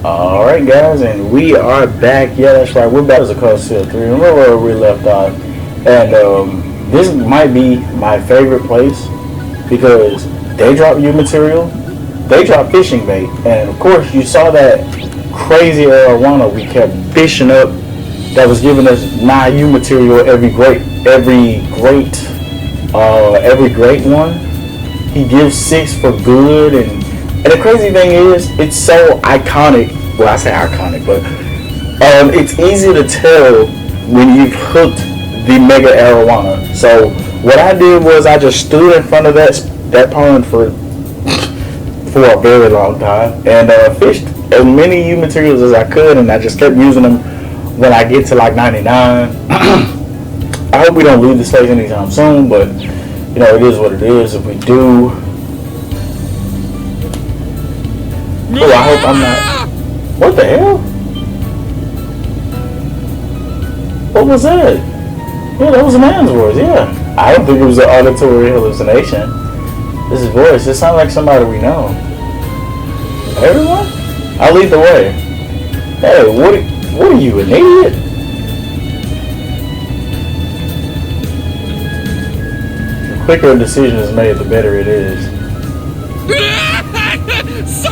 Alright guys, and we are back. Yeah, that's right, we're back as a Coast Seal 3. Remember where we left off. And this might be my favorite place because they drop new material, they drop fishing bait, and of course you saw that crazy arowana we kept fishing up that was giving us new material every great one. He gives 6 for good, and the crazy thing is, it's so iconic. Well, I say iconic, but it's easy to tell when you've hooked the mega arowana. So what I did was I just stood in front of that pond for a very long time and fished as many U materials as I could, and I just kept using them when I get to like 99. I hope we don't leave this place anytime soon, but you know, it is what it is. If we do, oh, I hope I'm not. What the hell? What was that? Yeah, that was a man's voice. Yeah, I don't think it was an auditory hallucination. This is voice. It sounds like somebody we know. Everyone? I'll lead the way. Hey, what are you, an idiot? The quicker a decision is made, the better it is.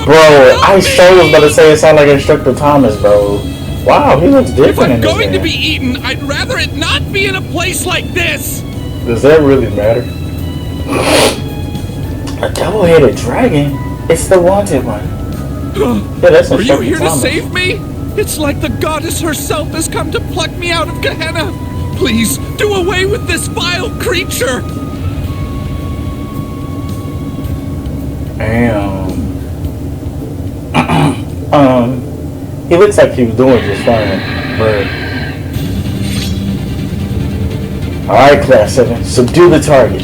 Bro, I so was about to say it sounded like Instructor Thomas, bro. Wow, he looks different in this game. If I'm going to be eaten, I'd rather it not be in a place like this. Does that really matter? A double-headed dragon? It's the wanted one. Yeah, that's Instructor Thomas. Are you here to save me? It's like the goddess herself has come to pluck me out of Gehenna. Please, do away with this vile creature. Damn. He looks like he was doing just fine, but alright, Class 7, subdue the target.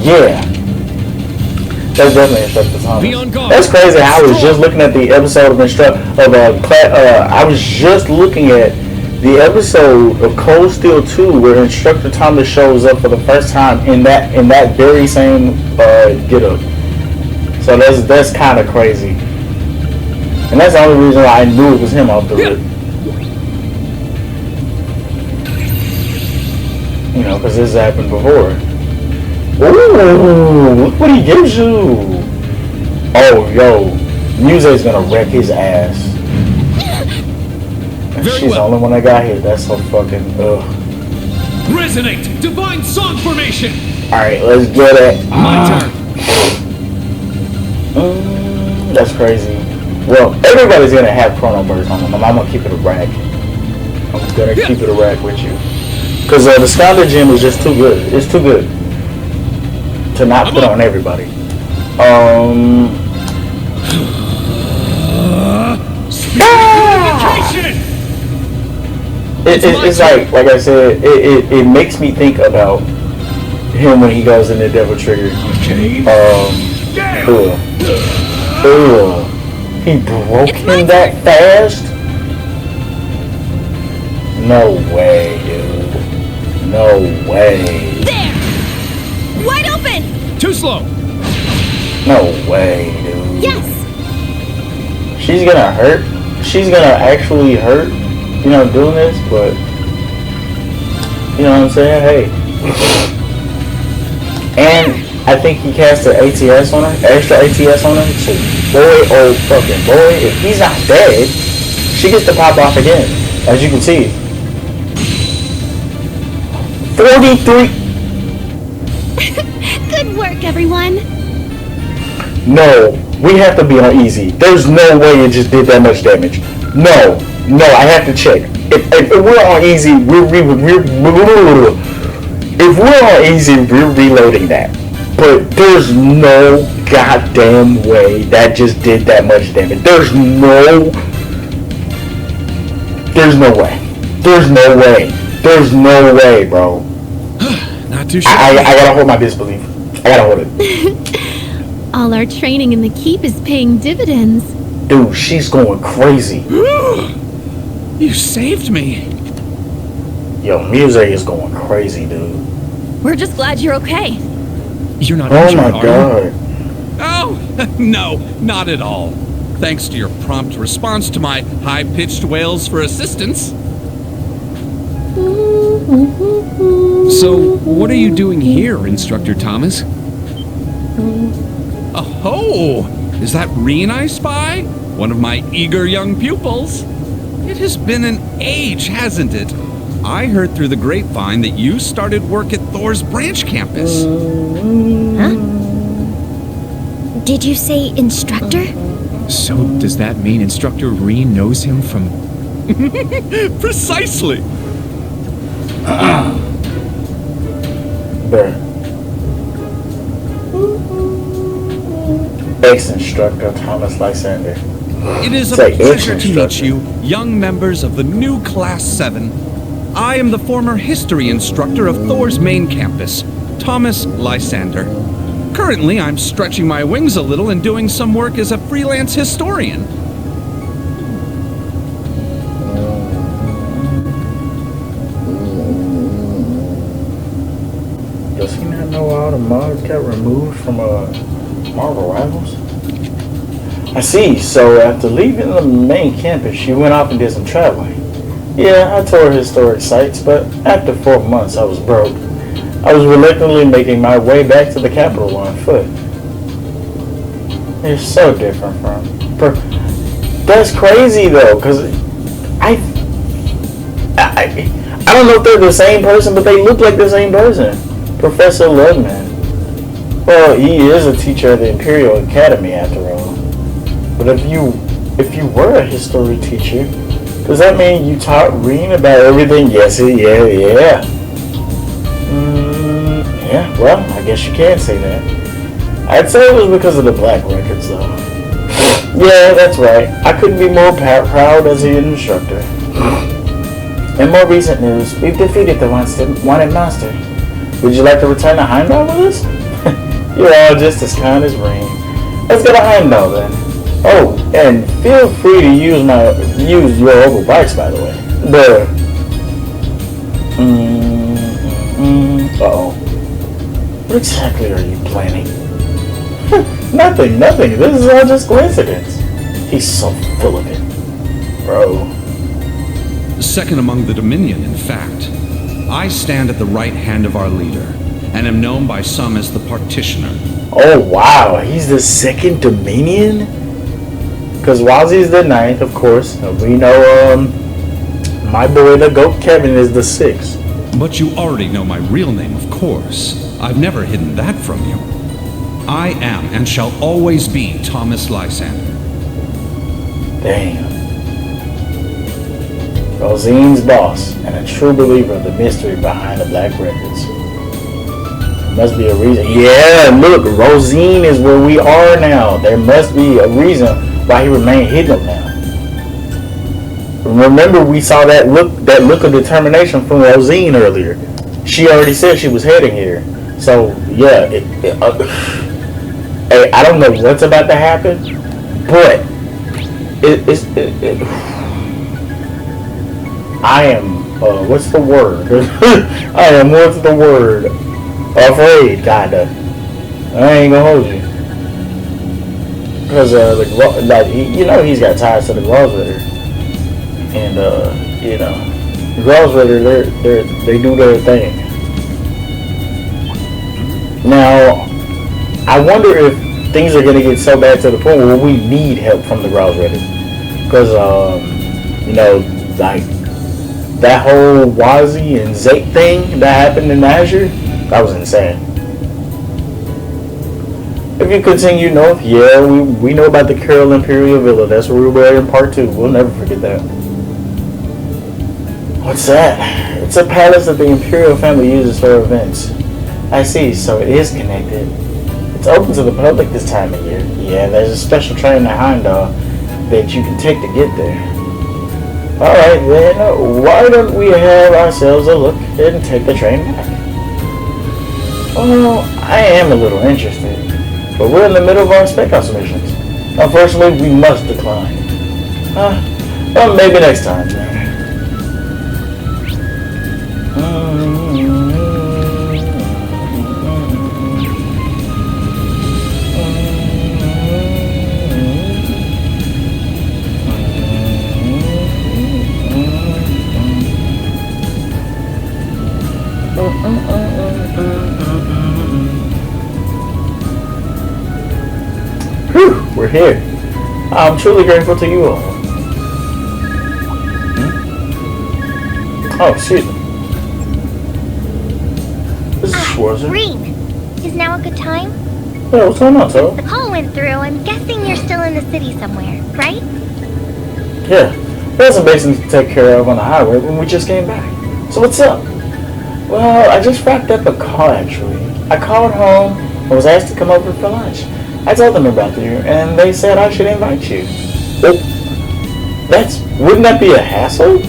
Yeah. That's definitely Instructor Thomas. That's crazy. I was just looking at the episode I was just looking at the episode of Cold Steel 2 where Instructor Thomas shows up for the first time in that very same get-up. So that's kind of crazy. And that's the only reason why I knew it was him off the rip. You know, because this happened before. Ooh, look what he gives you. Oh, yo. Muse's gonna wreck his ass. And she's the only one that got hit. That's so fucking, ugh. Resonate! Divine Song Formation! Alright, let's get it. My turn. That's crazy. Well, everybody's gonna have chrono burst on them. I'm gonna keep it a rack. I'm gonna keep it a rack with you. Because the Scholar Gem is just too good. It's too good to not put on everybody. It's like I said, it makes me think about him when he goes into Devil Trigger. He broke him that fast? No way, dude. No way. There! Wide open! Too slow! No way, dude. Yes! She's gonna hurt. She's gonna actually hurt, you know, doing this, but you know what I'm saying? Hey. And I think he cast an ATS on her, extra ATS on her. So boy, oh fucking boy, if he's not dead, she gets to pop off again, as you can see. 43. Good work, everyone. No, we have to be on easy. There's no way it just did that much damage. No, I have to check. If we're on easy, if we're on easy, we're reloading that. But there's no goddamn way that just did that much damage. There's no way, bro. Not too sure. I gotta hold my disbelief. I gotta hold it. All our training in the keep is paying dividends. Dude, she's going crazy. You saved me. Yo, Muse is going crazy, dude. We're just glad you're okay. You're not Oh injured, my god. Oh, no, not at all. thanks to your prompt response to my high-pitched wails for assistance. So, what are you doing here, Instructor Thomas? Oh, is that Reen I spy? One of my eager young pupils. It has been an age, hasn't it? I heard through the grapevine that you started work at Thor's branch campus. Huh? Did you say instructor? So, does that mean Instructor Reen knows him from... Precisely. Bruh. Ex-instructor Thomas Lysander. It is a Say pleasure to meet ex-instructor. you, young members of the new Class 7. I am the former history instructor of Thor's main campus, Thomas Lysander. Currently, I'm stretching my wings a little and doing some work as a freelance historian. Does he not know all the mods got removed from Marvel Rivals? I see. So after leaving the main campus, you went off and did some traveling. Yeah, I toured historic sites, but after 4 months, I was broke. I was reluctantly making my way back to the capital on foot. They're so different from... That's crazy, though, because I don't know if they're the same person, but they look like the same person. Professor Ludman. Well, he is a teacher at the Imperial Academy, after all. But if you were a history teacher, does that mean you taught Reen about everything? Yes, yeah. Yeah, well, I guess you can say that. I'd say it was because of the black records, though. Yeah, that's right. I couldn't be more proud as an instructor. In more recent news, we've defeated the wanted monster. Would you like to return to Heimdall with us? You're all just as kind as Reen. Let's go to Heimdall then. Oh, and feel free to use your oval bikes, by the way. Uh-oh. What exactly are you planning? Nothing. This is all just coincidence. He's so full of it. Bro. Second among the Dominion, in fact. I stand at the right hand of our leader, and am known by some as the Partitioner. Oh, wow. He's the second Dominion? Because Wazzy's the 9th, of course. We know, my boy, the GOAT Kevin, is the 6th. But you already know my real name, of course. I've never hidden that from you. I am and shall always be Thomas Lysander. Damn. Rosine's boss, and a true believer of the mystery behind the Black Records. Must be a reason. Yeah, look, Rosine is where we are now. There must be a reason why he remained hidden now. Remember, we saw that look of determination from Rosine earlier. She already said she was heading here. So yeah, hey, I don't know what's about to happen, but I am what's the word? What's the word? Afraid, kinda. I ain't gonna hold you. Because he's got ties to the Grosritter, and the Grosritter, they do their thing. Now, I wonder if things are gonna get so bad to the point where we need help from the Grosritter, because like that whole Wazi and Zake thing that happened in Azure, that was insane. If you continue north, yeah, we know about the Carol Imperial Villa. That's where we were in part 2. We'll never forget that. What's that? It's a palace that the Imperial family uses for events. I see, so it is connected. It's open to the public this time of year. Yeah, there's a special train at Heimdall that you can take to get there. Alright then, why don't we have ourselves a look and take the train back? Oh, I am a little interested. But we're in the middle of our spec ops missions. Unfortunately, we must decline. Well, maybe next time, then. we're here. I'm truly grateful to you all. Oh, excuse me. This is Schwarzer. Reed, is now a good time? Yeah, what's going on, Towa? The call went through. I'm guessing you're still in the city somewhere, right? Yeah, there's some basics to take care of on the highway when we just came back. So what's up? Well, I just wrapped up a call actually. I called home and was asked to come over for lunch. I told them about you and they said I should invite you. Well, wouldn't that be a hassle?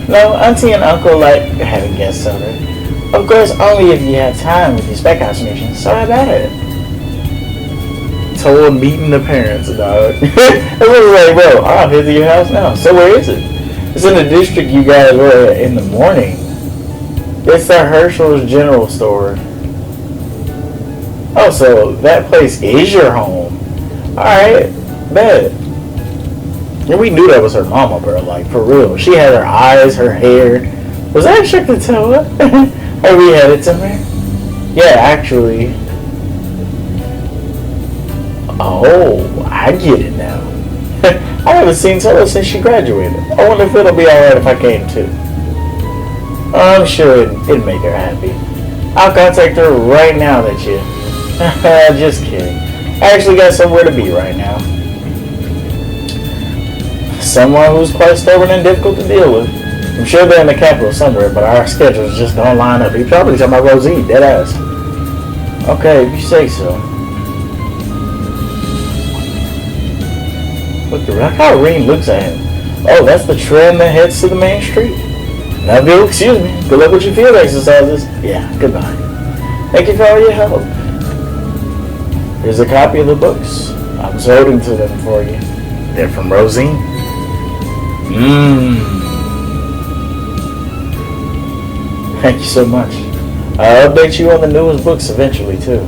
No, Auntie and Uncle like having guests over. Of course, only if you have time with your spec house mission, so how about it? Towa meeting the parents, dog. It was like, bro, I'll visit your house now. So where is it? It's in the district you guys were in the morning. It's the Herschel's General Store. Oh, so that place is your home. Alright, bet. Yeah, we knew that was her mama, bro. Like, for real. She had her eyes, her hair. Was that instructed Towa? Have we had it somewhere? Yeah, actually. Oh, I get it now. I haven't seen Towa since she graduated. I wonder if it'll be alright if I came too. I'm sure it'd make her happy. I'll contact her right now that you... Just kidding. I actually got somewhere to be right now. Someone who's quite stubborn and difficult to deal with. I'm sure they're in the capital somewhere, but our schedules just don't line up. He probably talking about Rosie, dead ass. Okay, if you say so. Look how Reen looks at him. Oh, that's the trend that heads to the main street. Now, if you'll excuse me, good luck with your field exercises. Yeah, goodbye. Thank you for all your help. Here's a copy of the books. I was holding to them for you. They're from Rosine. Thank you so much. I'll update you on the newest books eventually, too.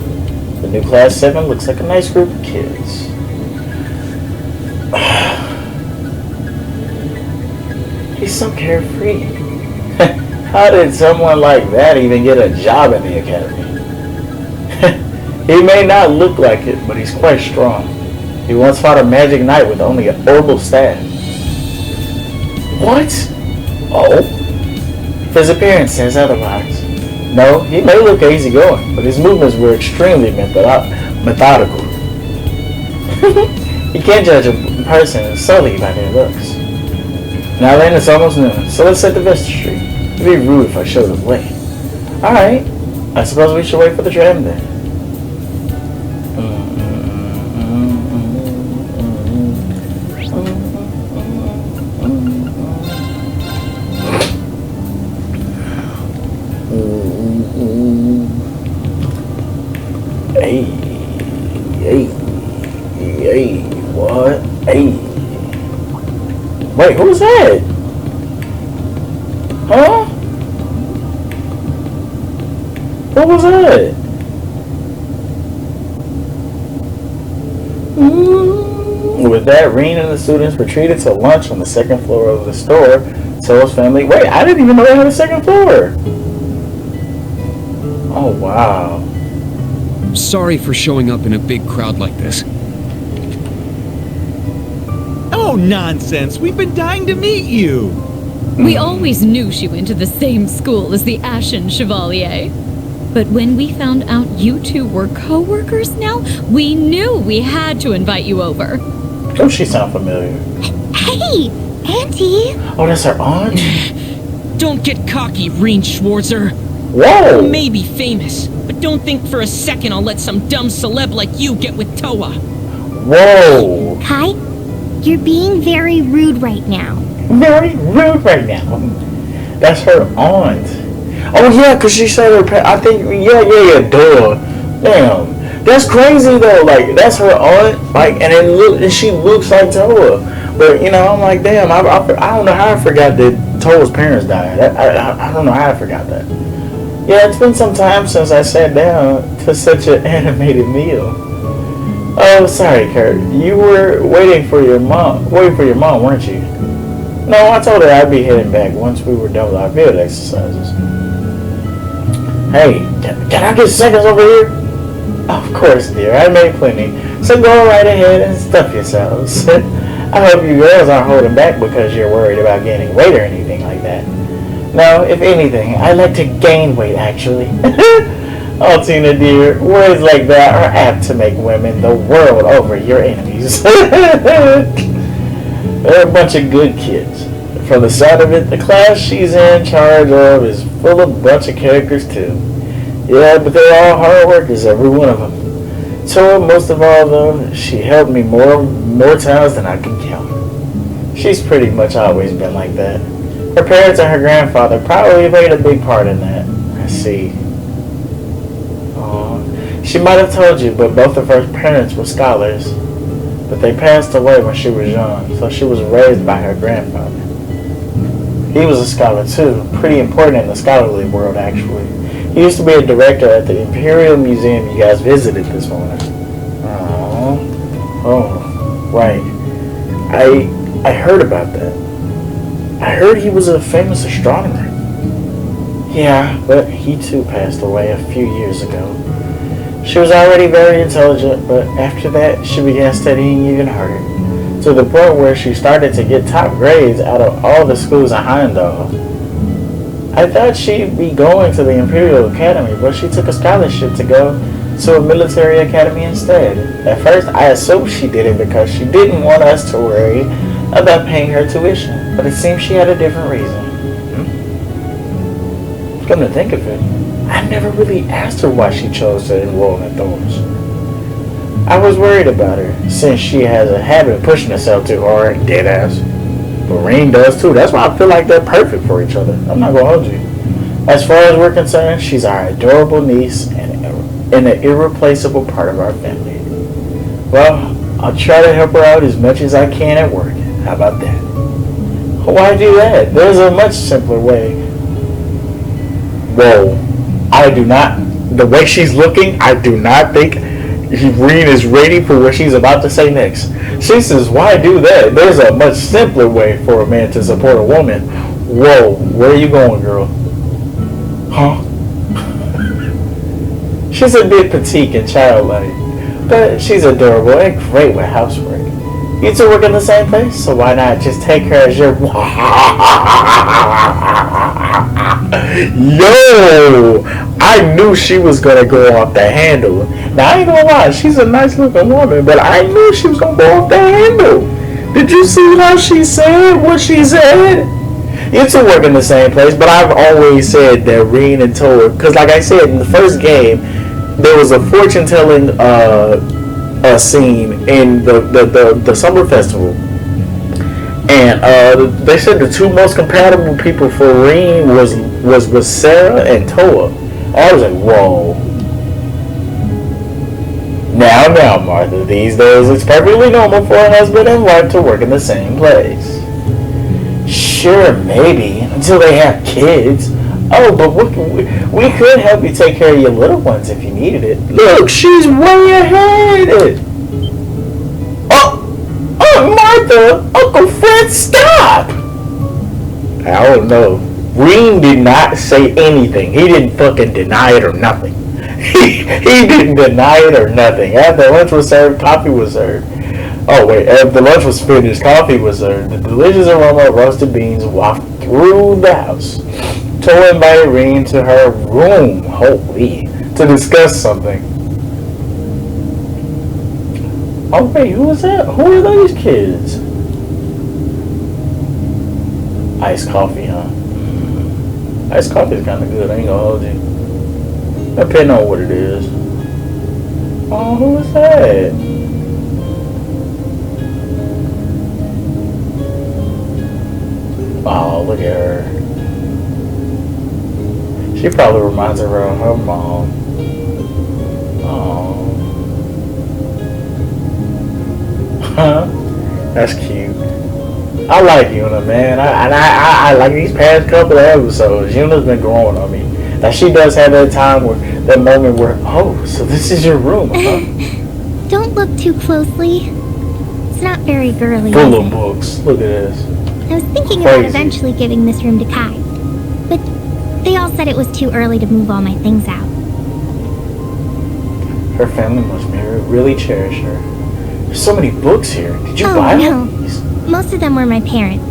The new Class 7 looks like a nice group of kids. He's so carefree. How did someone like that even get a job in the academy? He may not look like it, but he's quite strong. He once fought a magic knight with only a herbal staff. What? Oh? His appearance says otherwise. No, he may look easygoing, but his movements were extremely methodical. You can't judge a person solely by their looks. Now then, it's almost noon, so let's set the vestry. It'd be rude if I showed the way. Alright, I suppose we should wait for the tram then. Hey, what? Hey. Wait, who's that? Huh? What was that? With that, Reen and the students retreated to lunch on the second floor of the store. Towa's family... Wait, I didn't even know they had a second floor. Oh, wow. Sorry for showing up in a big crowd like this. Oh, nonsense. We've been dying to meet you. We always knew she went to the same school as the Ashen Chevalier. But when we found out you two were co-workers now, we knew we had to invite you over. Don't she sound familiar? Hey, Auntie. Oh, that's her aunt? Don't get cocky, Reen Schwarzer. Whoa! You may be famous, but don't think for a second I'll let some dumb celeb like you get with Towa. Whoa! Kai, you're being very rude right now. Very rude right now. That's her aunt. Oh yeah, cause she said her. I think yeah, duh. Damn, that's crazy though. Like that's her aunt. Like, and she looks like Towa. But you know, I'm like, damn. I don't know how I forgot that Towa's parents died. I don't know how I forgot that. Yeah, it's been some time since I sat down to such an animated meal. Oh, sorry, Kurt. You were waiting for your mom, weren't you? No, I told her I'd be heading back once we were done with our field exercises. Hey, can I get seconds over here? Of course, dear. I made plenty. So go right ahead and stuff yourselves. I hope you girls aren't holding back because you're worried about gaining weight or anything like that. No, if anything, I like to gain weight, actually. Oh, Tina dear, words like that are apt to make women the world over your enemies. They're a bunch of good kids. From the side of it, the class she's in charge of is full of a bunch of characters, too. Yeah, but they're all hard workers, every one of them. Towa, most of all, though, she helped me more times than I can count. She's pretty much always been like that. Her parents and her grandfather probably played a big part in that. I see. Aww. She might have told you, but both of her parents were scholars. But they passed away when she was young, so she was raised by her grandfather. He was a scholar too, pretty important in the scholarly world actually. He used to be a director at the Imperial Museum you guys visited this morning. Oh, right. I heard about that. I heard he was a famous astronomer. Yeah, but he too passed away a few years ago. She was already very intelligent, but after that she began studying even harder, to the point where she started to get top grades out of all the schools in Heimdall. I thought she'd be going to the Imperial Academy, but she took a scholarship to go to a military academy instead. At first, I assumed she did it because she didn't want us to worry about paying her tuition, but it seems she had a different reason. Come to think of it, I never really asked her why she chose to enroll in Thor's. I was worried about her, since she has a habit of pushing herself too hard, deadass. But Rean does too. That's why I feel like they're perfect for each other. I'm not gonna hold you. As far as we're concerned, she's our adorable niece and an irreplaceable part of our family. Well, I'll try to help her out as much as I can at work. How about that? Why do that? There's a much simpler way. Whoa. I do not. The way she's looking, I do not think Rean is ready for what she's about to say next. She says, why do that? There's a much simpler way for a man to support a woman. Whoa, where are you going, girl? Huh? She's a bit petite and childlike, but she's adorable and great with housework. You two work in the same place, so why not just take her as your... Yo! I knew she was gonna go off the handle. Now, I ain't gonna lie, she's a nice looking woman, but I knew she was gonna go off the handle. Did you see how she said what she said? You two work in the same place, but I've always said that Rean and Towa, because like I said, in the first game, there was a fortune-telling scene in the summer festival. And they said the two most compatible people for Rean was Sarah and Towa. I was like, whoa. Now, Martha, these days it's perfectly normal for a husband and wife to work in the same place. Sure, maybe, until they have kids. Oh, but we could help you take care of your little ones if you needed it. Look, she's way ahead. Oh, Martha, Uncle Fred, stop. I don't know. Rean did not say anything. He didn't fucking deny it or nothing. He didn't deny it or nothing. After lunch was served, coffee was served. Oh wait, after lunch was finished, coffee was served. The delicious aroma of roasted beans wafted through the house. Towa invited Rean to her room, to discuss something. Oh wait, who was that? Who are those kids? Iced coffee, huh? Iced coffee is kind of good, I ain't gonna hold you. Depending on what it is. Oh, who is that? Oh, look at her. She probably reminds her of her mom. Oh. That's cute. I like Yuna, man. I like these past couple of episodes. Yuna's been growing on me. Now she does have that time that moment where, oh, so this is your room, huh? Don't look too closely. It's not very girly. Full of books. Look at this. I was thinking about eventually giving this room to Kai, but they all said it was too early to move all my things out. Her family must really cherish her. There's so many books here. Did you buy no. these? Most of them were my parents.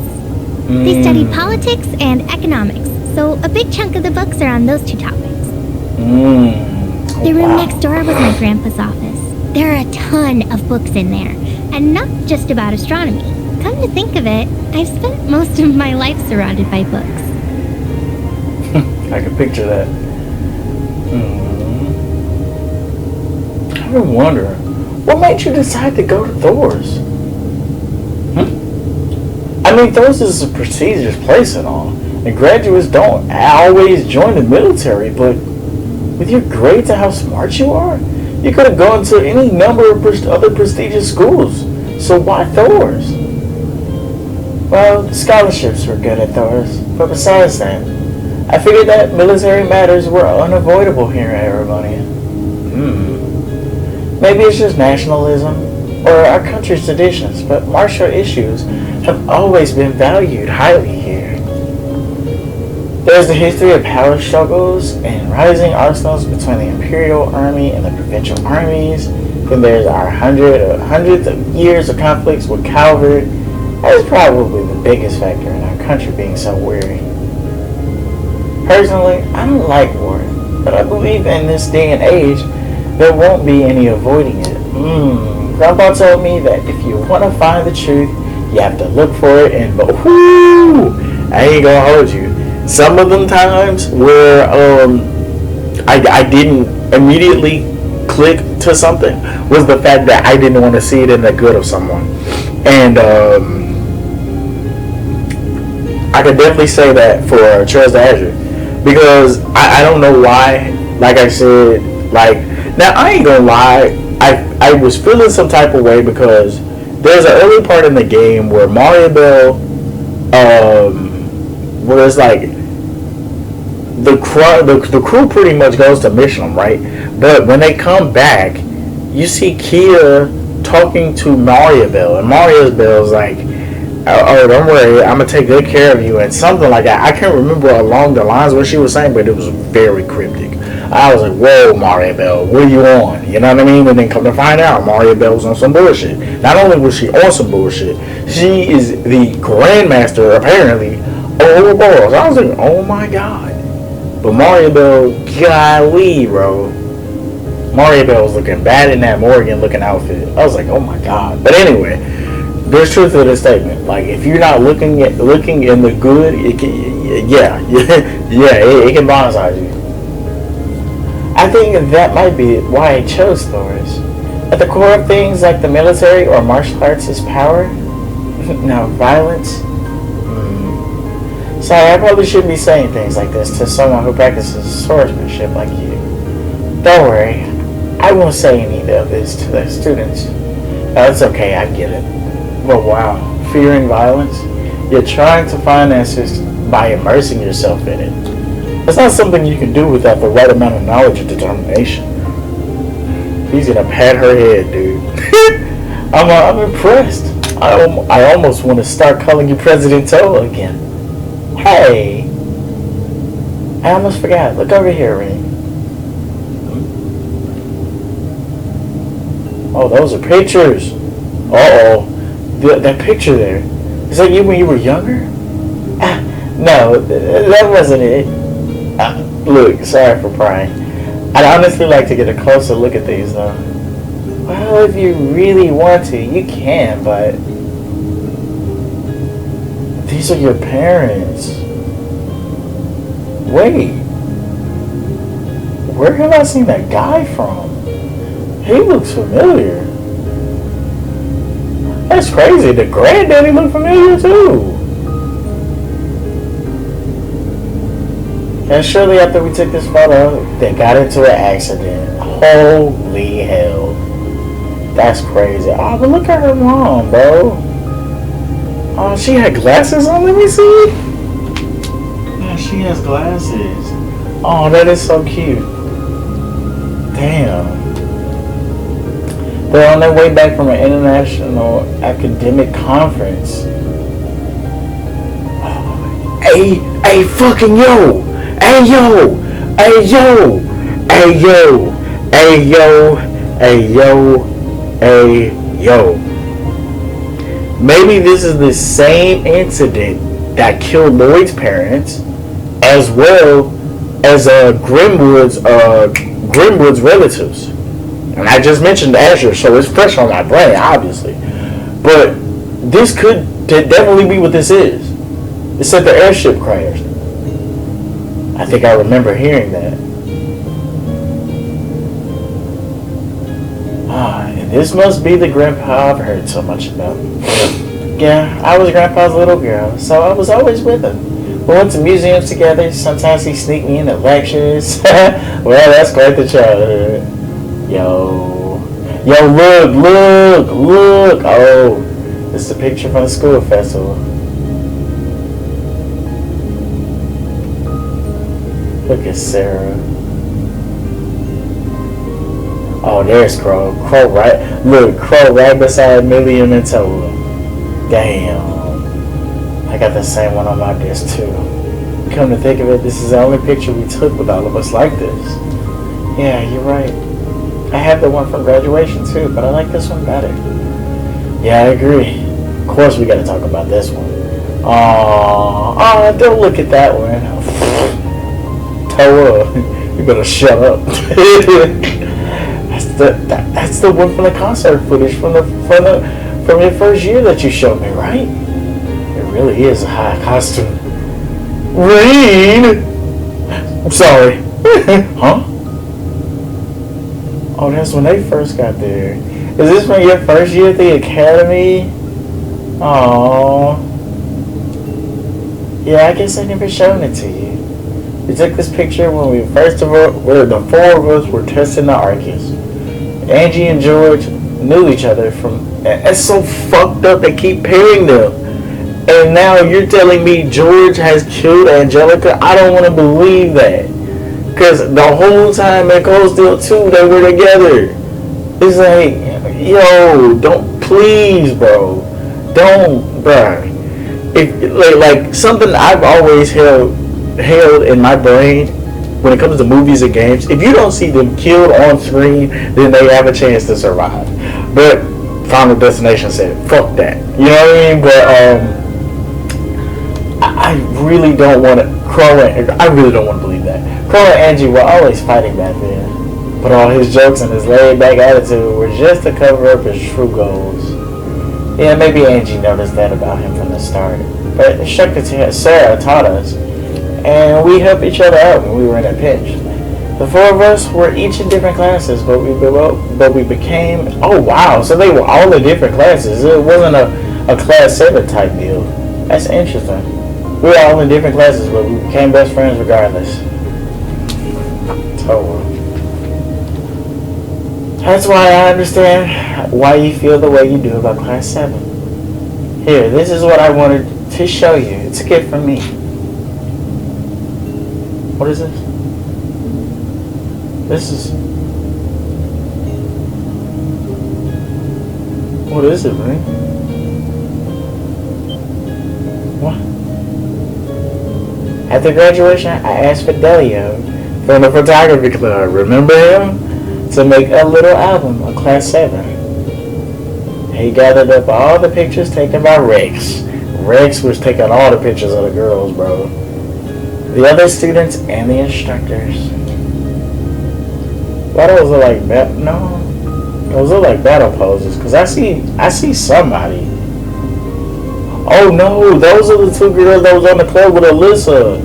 They studied politics and economics, so a big chunk of the books are on those two topics. The room next door was my grandpa's office. There are a ton of books in there, and not just about astronomy. Come to think of it, I've spent most of my life surrounded by books. I can picture that. I've been wondering, what made you decide to go to Thor's? I mean, Thor's is a prestigious place and all, and graduates don't always join the military, but with your grades and how smart you are, you could have gone to any number of other prestigious schools. So why Thor's? Well, the scholarships were good at Thor's, but besides that, I figured that military matters were unavoidable here at Erebonia. Maybe it's just nationalism or our country's traditions, but martial issues have always been valued highly here. There's the history of power struggles and rising arsenals between the Imperial Army and the provincial armies. Then there's our hundreds of years of conflicts with Calvert. That is probably the biggest factor in our country being so weary. Personally, I don't like war, but I believe in this day and age, there won't be any avoiding it. Grandpa told me that if you want to find the truth, you have to look for it, and I ain't gonna hold you. Some of them times where I didn't immediately click to something was the fact that I didn't want to see it in the good of someone. And I could definitely say that for Charles the Azure. Because I don't know why, like I said, now I ain't gonna lie, I was feeling some type of way because there's an early part in the game where Mario Bell, where it's like the crew pretty much goes to mission them, right? But when they come back, you see Kia talking to Mario Bell, and Mario Bell's like, oh, don't worry, I'm gonna take good care of you, and something like that. I can't remember along the lines what she was saying, but it was very cryptic. I was like, whoa, Mario Bell, what are you on? You know what I mean? And then come to find out, Mario Bell was on some bullshit. Not only was she on some bullshit, she is the grandmaster, apparently, over balls. I was like, oh my god. But Mario Bell, golly, bro. Mario Bell was looking bad in that Morgan looking outfit. I was like, oh my god. But anyway, there's truth to this statement. Like, if you're not looking in the good, it can, it can blindside you. I think that might be why I chose Thor's. At the core of things like the military or martial arts is power. Now, violence. Sorry, I probably shouldn't be saying things like this to someone who practices swordsmanship like you. Don't worry, I won't say any of this to the students. It's okay, I get it. But wow, fearing violence? You're trying to find answers by immersing yourself in it. It's not something you can do without the right amount of knowledge and determination. He's gonna pat her head, dude. I'm impressed. I almost want to start calling you President Towa again. Hey! I almost forgot. Look over here, Ring. Oh, those are pictures. Uh-oh. That picture there. Is that you when you were younger? No, that wasn't it. Look, sorry for prying. I'd honestly like to get a closer look at these, though. Well, if you really want to, you can, but... These are your parents. Wait. Where have I seen that guy from? He looks familiar. That's crazy. The granddaddy looked familiar, too. And shortly after we took this photo, they got into an accident. Holy hell. That's crazy. Oh, but look at her mom, bro. Oh, she had glasses on? Let me see. Yeah, she has glasses. Oh, that is so cute. Damn. They're on their way back from an international academic conference. Hey, fucking yo! Hey yo! Hey yo, hey yo. Maybe this is the same incident that killed Lloyd's parents, as well as Grimwood's relatives. And I just mentioned Azure, so it's fresh on my brain, obviously. But this could definitely be what this is. It said the airship crashed. I think I remember hearing that. And this must be the grandpa I've heard so much about. Yeah, I was Grandpa's little girl, so I was always with him. We went to museums together. Sometimes he sneaked me into lectures. Well, that's quite the childhood. Yo, look. Oh, this is a picture from the school festival. Look at Sarah. Oh, there's Crow. Crow right beside Million and Towa. Damn. I got the same one on my desk too. Come to think of it, this is the only picture we took with all of us like this. Yeah, you're right. I have the one from graduation too, but I like this one better. Yeah, I agree. Of course we gotta talk about this one. Aww, don't look at that one. Towa, you better shut up. That's the one from the concert footage from your first year that you showed me, right? It really is a high costume. Rain! I'm sorry. Huh? Oh, that's when they first got there. Is this from your first year at the academy? Aww. Yeah, I guess I never shown it to you. We took this picture when the four of us were testing the Arcus. Angie and George knew each other from... It's so fucked up they keep pairing them. And now you're telling me George has killed Angelica? I don't want to believe that. Because the whole time at Coldsteel 2, they were together. It's like, yo, don't, please, bro. Don't, bro. If, like something I've always held in my brain when it comes to movies and games, if you don't see them killed on screen, then they have a chance to survive. But Final Destination said, fuck that. You know what I mean? But I really don't want to. I really don't want to believe that. Crow and Angie were always fighting back then. But all his jokes and his laid-back attitude were just to cover up his true goals. Yeah, maybe Angie noticed that about him from the start. But Instructor Sarah taught us, and we helped each other out when we were in a pinch. The four of us were each in different classes, but we became... Oh, wow, so they were all in different classes. It wasn't a class 7 type deal. That's interesting. We were all in different classes, but we became best friends regardless. Towa. That's why I understand why you feel the way you do about class 7. Here, this is what I wanted to show you. It's a gift from me. What is this? This is... What is it, man? What? After graduation, I asked Fidelio from the photography club, remember him? To make a little album of class 7. He gathered up all the pictures taken by Rex. Rex was taking all the pictures of the girls, bro. The other students and the instructors. Why those look like those look like battle poses? Cause I see somebody. Oh no, those are the two girls that was on the club with Alyssa.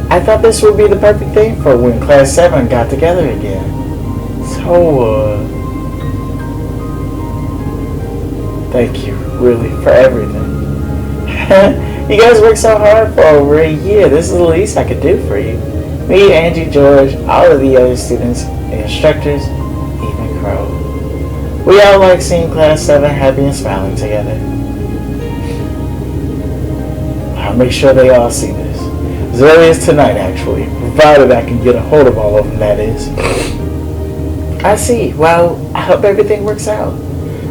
I thought this would be the perfect thing for when class 7 got together again. So, thank you, really, for everything. You guys worked so hard for over a year. This is the least I could do for you. Me, Angie, George, all of the other students, the instructors, even Crow. We all like seeing class 7 happy and smiling together. I'll make sure they all see this. As early as tonight, actually. Provided I can get a hold of all of them, that is. I see. Well, I hope everything works out.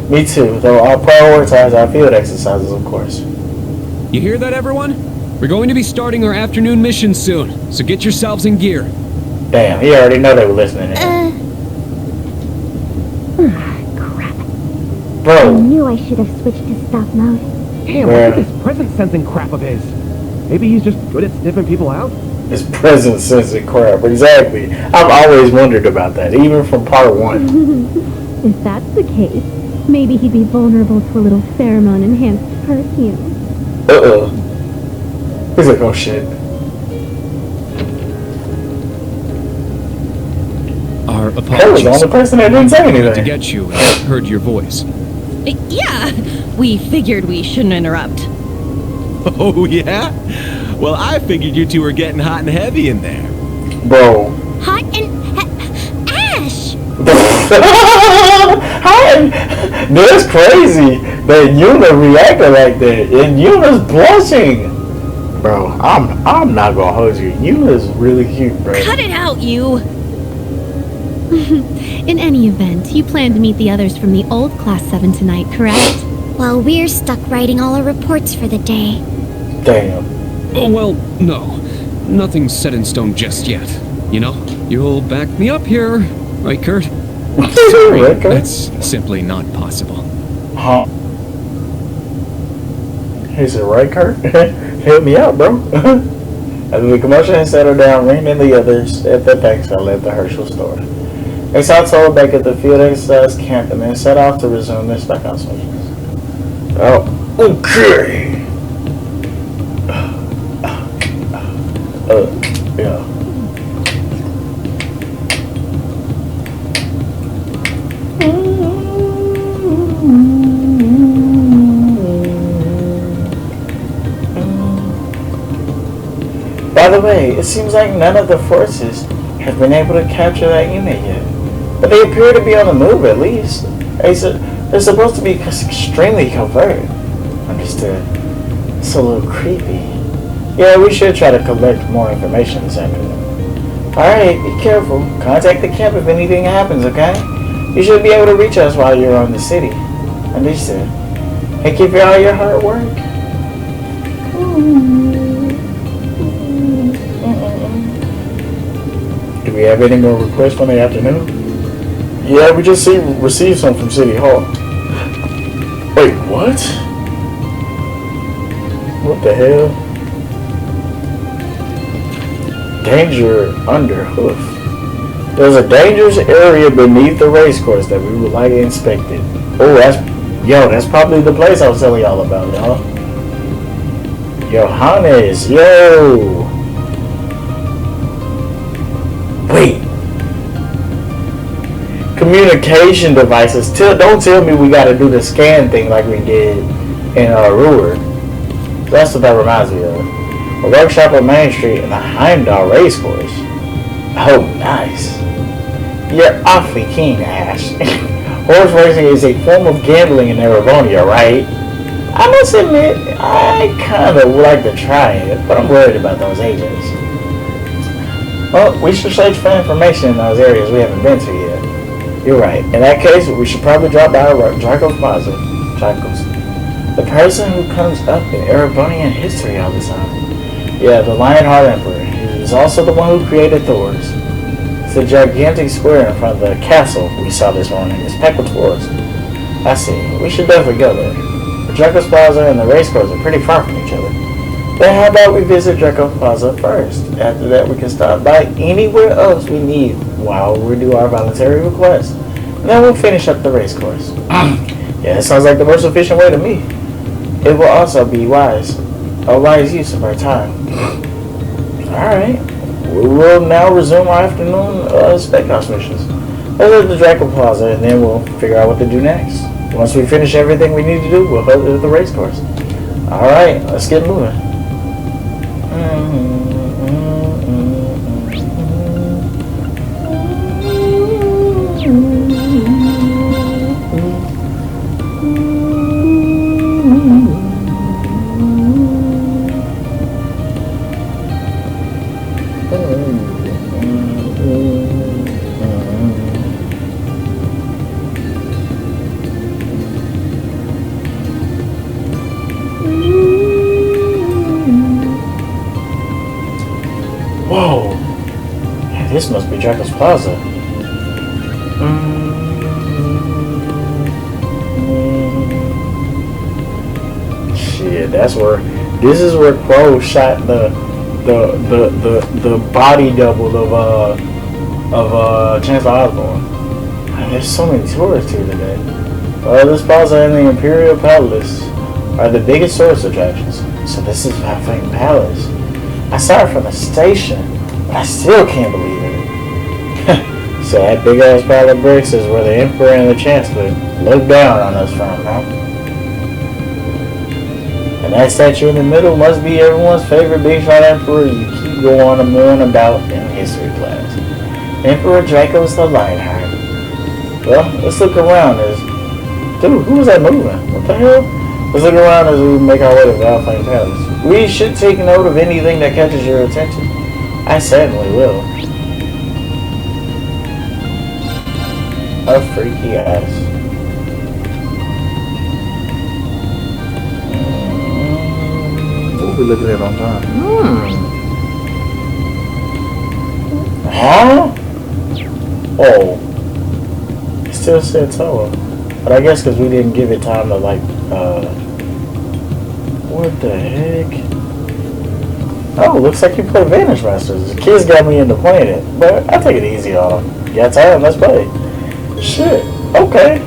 Me too, though I'll prioritize our field exercises, of course. You hear that, everyone? We're going to be starting our afternoon mission soon, so get yourselves in gear. Damn, he already know they were listening. Crap. I Bro. knew I should have switched to stealth mode. Damn, look at this present sensing crap of his. Maybe he's just good at sniffing people out? His presence sensing crap. Exactly. I've always wondered about that, even from part 1. If that's the case, maybe he'd be vulnerable to a little pheromone-enhanced perfume. He's like, oh shit. Our That was apologies. the only person that didn't say To anything. get you, I heard your voice. Yeah, we figured we shouldn't interrupt. Oh, yeah? Well, I figured you two were getting hot and heavy in there. Bro. Hot and... Ash! Hi! That's crazy that Yuna reacted like that. And Yuna's blushing. Bro, I'm not gonna hold you. Yuna's really cute, bro. Cut it out, you! In any event, you plan to meet the others from the old Class 7 tonight, correct? Well, we're stuck writing all our reports for the day. Damn. Oh, well, no. Nothing's set in stone just yet. You know, you'll back me up here, right, Kurt? Sorry, Right, Kurt? that's simply not possible. Huh? He said, right, Kurt? Help me out, bro. As the commotion had settled down, Reem and the others at the banks left the Herschel store. They saw Towa back at the field exercise camp and then set off to resume their spec house missions. Oh, okay. Yeah. By the way, it seems like none of the forces have been able to capture that unit yet. But they appear to be on the move at least. They're supposed to be extremely covert. Understood. It's a little creepy. Yeah, we should try to collect more information this afternoon. Alright, be careful. Contact the camp if anything happens, okay? You should be able to reach us while you're on the city. Understood. Hey, keep all your hard work. Do we have any more requests for the afternoon? Yeah, we just received some from City Hall. Wait, what? What the hell? Danger under hoof. There's a dangerous area beneath the racecourse that we would like inspected. Oh, that's probably the place I was telling y'all about, y'all. Johannes, yo! Wait. Communication devices. Don't tell me we gotta do the scan thing like we did in Ruhr. That's what that reminds me of. A workshop on Main Street and the Heimdall racecourse. Oh, nice. You're awfully keen, Ash. Horse racing is a form of gambling in Erebonia, right? I must admit, I kinda would like to try it, but I'm worried about those agents. Well, we should search for information in those areas we haven't been to yet. You're right. In that case, we should probably drop by Draco's Plaza. The person who comes up in Erebonian history all the time. Yeah, the Lionheart Emperor. He is also the one who created Thor's. It's the gigantic square in front of the castle we saw this morning. It's packed with tourists. I see. We should definitely go there. The Draco's Plaza and the racecourse are pretty far from each other. Then how about we visit Draco's Plaza first? After that, we can stop by anywhere else we need while we do our voluntary request. And then we'll finish up the racecourse. Yeah, it sounds like the most efficient way to me. It will also be a wise use of our time. Alright. We will now resume our afternoon spec house missions. Let's hit the Draco Plaza and then we'll figure out what to do next. Once we finish everything we need to do, we'll head to the race course. Alright, let's get moving. Whoa! Yeah, this must be Draco's Plaza. That's where. This is where Crow shot the body double of Chancellor Osborne. There's so many tourists here today. This plaza and the Imperial Palace are the biggest tourist attractions. So this is Halfling Palace. I saw it from the station, but I still can't believe it. So that big ass pile of bricks is where the Emperor and the Chancellor look down on us from, huh? And that statue in the middle must be everyone's favorite big shot Emperor you keep going on and about in history class. Emperor Draco's the Lionheart. Well, let's look around as... Dude, who was that moving? What the hell? Let's look around as we make our way to Valflame Palace. We should take note of anything that catches your attention. I certainly will. A freaky ass. What we looking at on time? Huh? Oh. It still said Towa. But I guess because we didn't give it time to like, what the heck? Oh, looks like you play Vanish Masters. The kids got me into playing it, but I'll take it easy on them. You got time? Let's play. Shit. Okay.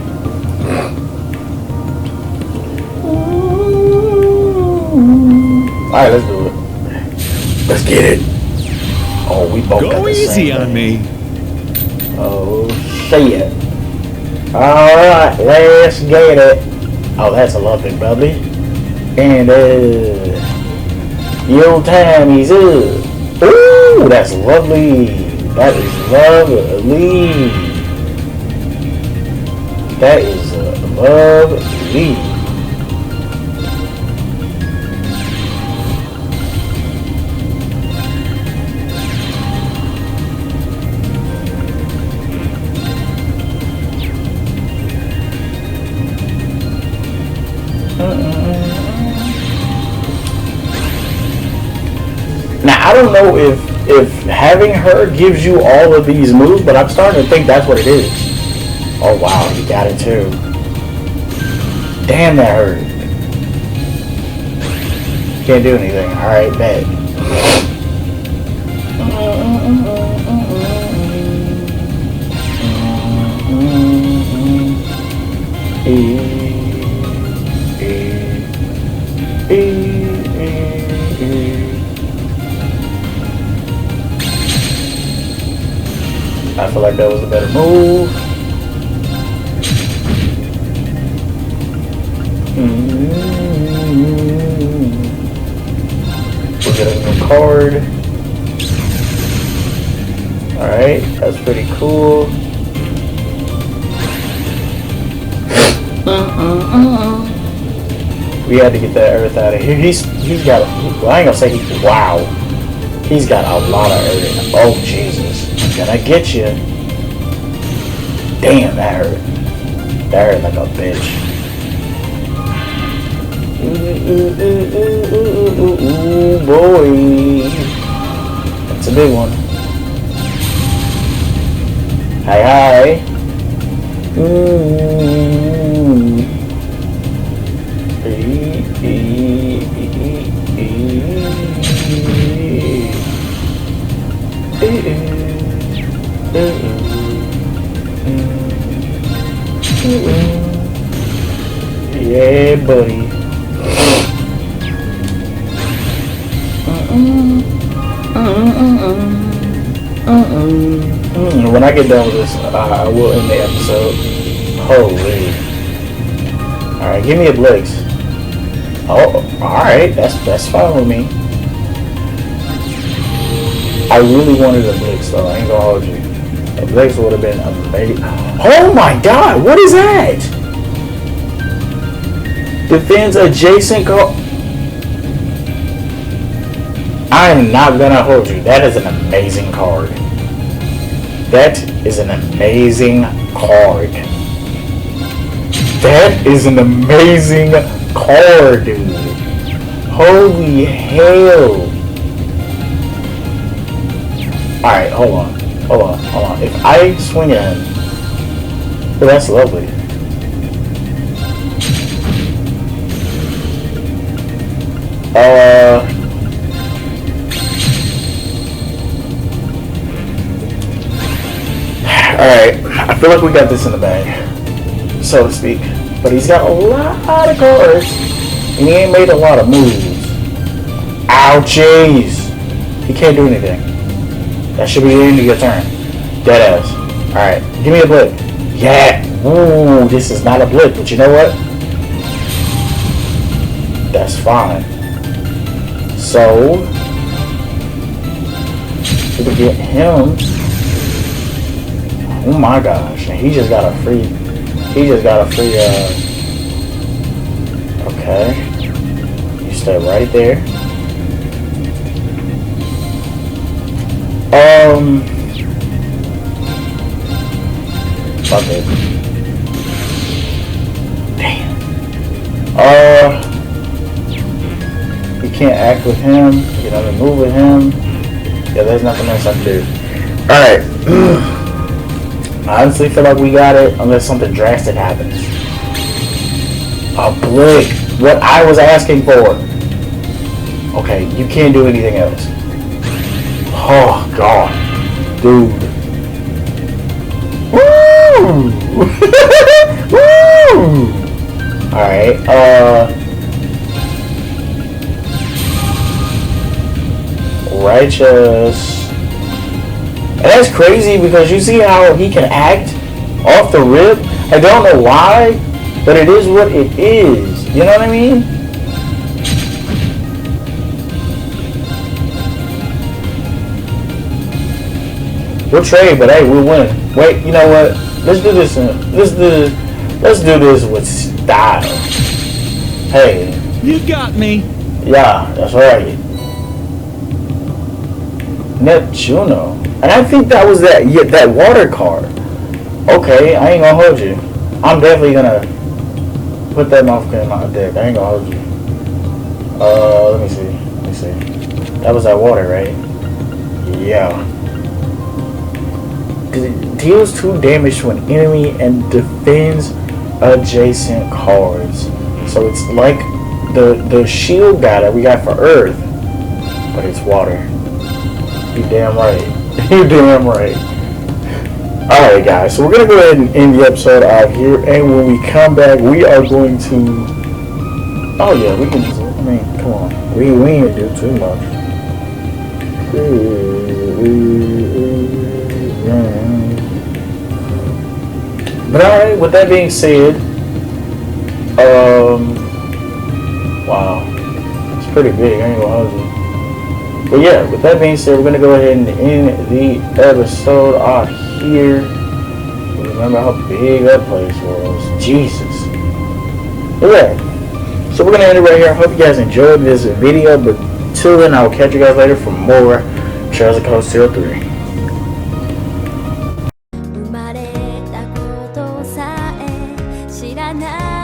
Alright, let's do it. Let's get it. Oh, we both got Go the easy same on thing. me. Oh, shit. Alright, let's get it. Oh, that's a lovely bubbly. And, your time is up. Ooh, that's lovely. That is lovely. That is lovely. Now, I don't know if having her gives you all of these moves, but I'm starting to think that's what it is. Oh wow, he got it too. Damn, that hurt. Can't do anything. Alright, bet. I feel like that was a better move. We'll get a new card. Alright, that's pretty cool. We had to get that earth out of here. He's got a, well, I ain't gonna say wow. He's got a lot of earth. Oh Jesus. Can I get you? Damn, that hurt. That hurt like a bitch. Ooh, boy. That's a big one. Hi. Yeah, buddy. When I get done with this, I will end the episode. Holy. Alright, give me a Blix. Oh, alright, that's fine with me. I really wanted a Blix though, I ain't gonna hold you. A Blix would have been amazing. Oh my god, what is that? Defends adjacent I'm not gonna hold you. That is an amazing card. That is an amazing card. That is an amazing card, dude. Holy hell. Alright, hold on. If I swing at him, well, that's lovely. Alright, I feel like we got this in the bag, so to speak. But he's got a lot of cards, and he ain't made a lot of moves. Ouchies! He can't do anything. That should be the end of your turn. Deadass. Alright, give me a blip. Yeah! Ooh, this is not a blip, but you know what? That's fine. So, we can get him. Oh my gosh, and he just got a free, okay. You stay right there. Fuck it. Damn. You can't act with him, you can only move with him. Yeah, there's nothing else I can do. Alright. I honestly feel like we got it unless something drastic happens. A blick. What I was asking for. Okay, you can't do anything else. Oh god. Dude. Woo! Woo! Alright, righteous. And that's crazy because you see how he can act off the rip. I don't know why, but it is what it is. You know what I mean? We'll trade, but hey, we'll win. Wait, you know what? Let's do this. Let's do this with style. Hey. You got me. Yeah, that's right. Neptuno. And I think that was that water card. Okay, I ain't gonna hold you. I'm definitely gonna put that motherfucker in my deck. I ain't gonna hold you. Let me see. That was that water, right? Yeah. It deals 2 damage to an enemy and defends adjacent cards. So it's like the shield guy that we got for Earth, but it's water. You damn right. You damn right. Alright guys, so we're going to go ahead and end the episode out here, and when we come back, we are going to... Oh yeah, we can just... I mean, come on. We ain't do too much. But alright, with that being said, wow. It's pretty big, I ain't gonna hold you. But yeah, with that being said, we're going to go ahead and end the episode out here. Remember how big that place was. Jesus. But yeah, so we're going to end it right here. I hope you guys enjoyed this video. But till then, I'll catch you guys later for more Trails of Cold Steel 3. "生まれたことさえ知らない